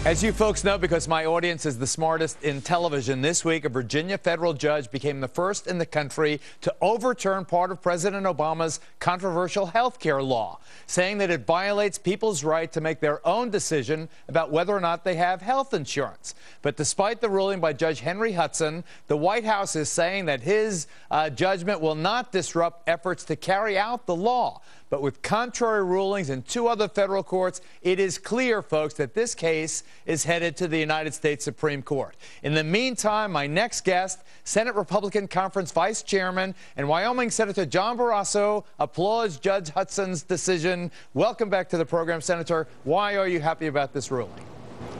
As you folks know, because my audience is the smartest in television, this week a Virginia federal judge became the first in the country to overturn part of President Obama's controversial health care law, saying that it violates people's right to make their own decision about whether or not they have health insurance. But despite the ruling by Judge Henry Hudson, the White House is saying that his judgment will not disrupt efforts to carry out the law. But with contrary rulings in two other federal courts, it is clear, folks, that this case is headed to the United States Supreme Court. In the meantime, my next guest, Senate Republican Conference Vice Chairman and Wyoming Senator John Barrasso, applauds Judge Hudson's decision. Welcome back to the program, Senator. Why are you happy about this ruling?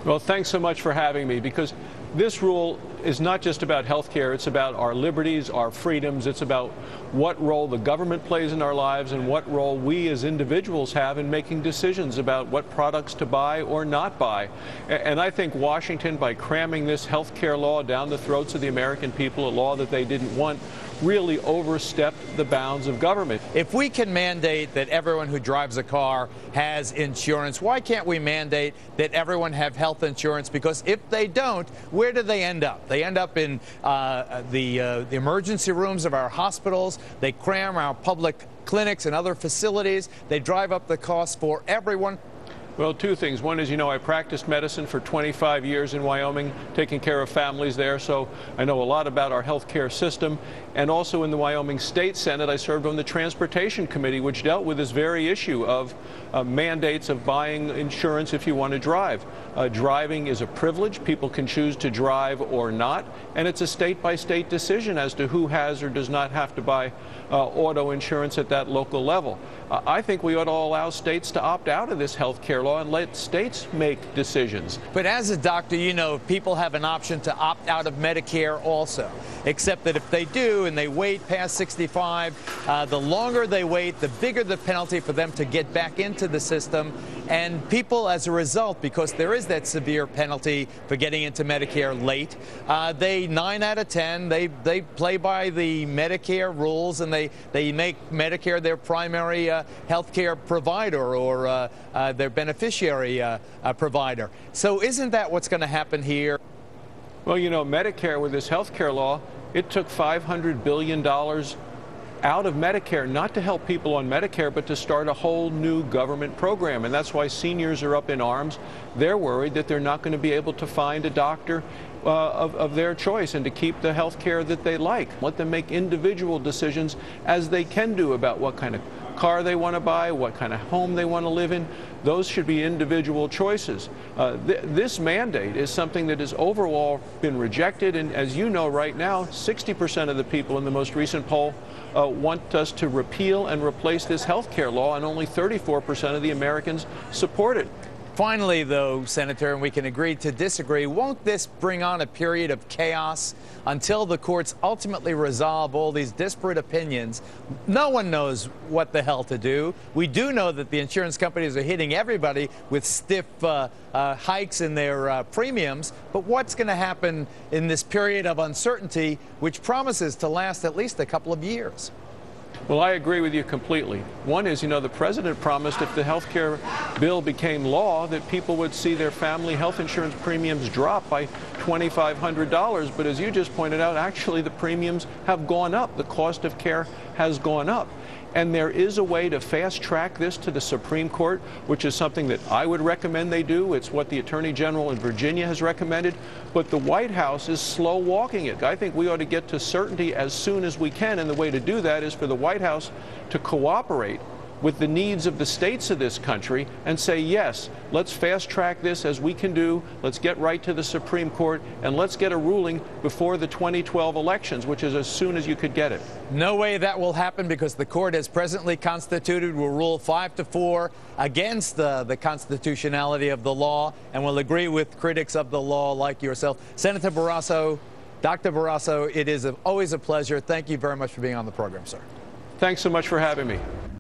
Well, thanks so much for having me, because this rule is not just about health care. It's about our liberties, our freedoms. It's about what role the government plays in our lives and what role we as individuals have in making decisions about what products to buy or not buy. And I think Washington, by cramming this health care law down the throats of the American people, a law that they didn't want, really overstepped the bounds of government. If we can mandate that everyone who drives a car has insurance, why can't we mandate that everyone have health insurance? Because if they don't, where do they end up? They end up in the emergency rooms of our hospitals. They cram our public clinics and other facilities. They drive up the cost for everyone. Well, two things. One is, I practiced medicine for 25 years in Wyoming, taking care of families there, so I know a lot about our health care system. And also in the Wyoming State Senate, I served on the Transportation Committee, which dealt with this very issue of mandates of buying insurance if you want to drive. Driving is a privilege. People can choose to drive or not, and it's a state-by-state decision as to who has or does not have to buy auto insurance at that local level. I think we ought to allow states to opt out of this health care law and let states make decisions. But as a doctor, people have an option to opt out of Medicare also, except that if they do and they wait past 65, the longer they wait, the bigger the penalty for them to get back into the system. And people, as a result, because there is that severe penalty for getting into Medicare late, 9 out of 10, they play by the Medicare rules, and they make Medicare their primary health care provider or their beneficiary provider. So isn't that what's going to happen here? Well, Medicare, with this health care law, it took $500 billion out of Medicare, not to help people on Medicare, but to start a whole new government program. And that's why seniors are up in arms. They're worried that they're not going to be able to find a doctor of their choice and to keep the health care that they like. Let them make individual decisions, as they can do, about what kind of car they want to buy, what kind of home they want to live in. Those should be individual choices. This mandate is something that has overall been rejected, and as you know right now, 60% of the people in the most recent poll want us to repeal and replace this health care law, and only 34% of the Americans support it. Finally, though, Senator, and we can agree to disagree, won't this bring on a period of chaos until the courts ultimately resolve all these disparate opinions? No one knows what the hell to do. We do know that the insurance companies are hitting everybody with stiff hikes in their premiums. But what's going to happen in this period of uncertainty, which promises to last at least a couple of years? Well, I agree with you completely. One is, the president promised if the health care bill became law that people would see their family health insurance premiums drop by $2,500. But as you just pointed out, actually the premiums have gone up. The cost of care has gone up. And there is a way to fast track this to the Supreme Court, which is something that I would recommend they do. It's what the Attorney General in Virginia has recommended. But the White House is slow walking it. I think we ought to get to certainty as soon as we can. And the way to do that is for the White House to cooperate with the needs of the states of this country and say, yes, let's fast track this as we can do. Let's get right to the Supreme Court, and let's get a ruling before the 2012 elections, which is as soon as you could get it. No way that will happen, because the court, as presently constituted, will rule 5-4 against the constitutionality of the law, and will agree with critics of the law like yourself. Senator Barrasso, Dr. Barrasso, it is always a pleasure. Thank you very much for being on the program, sir. Thanks so much for having me.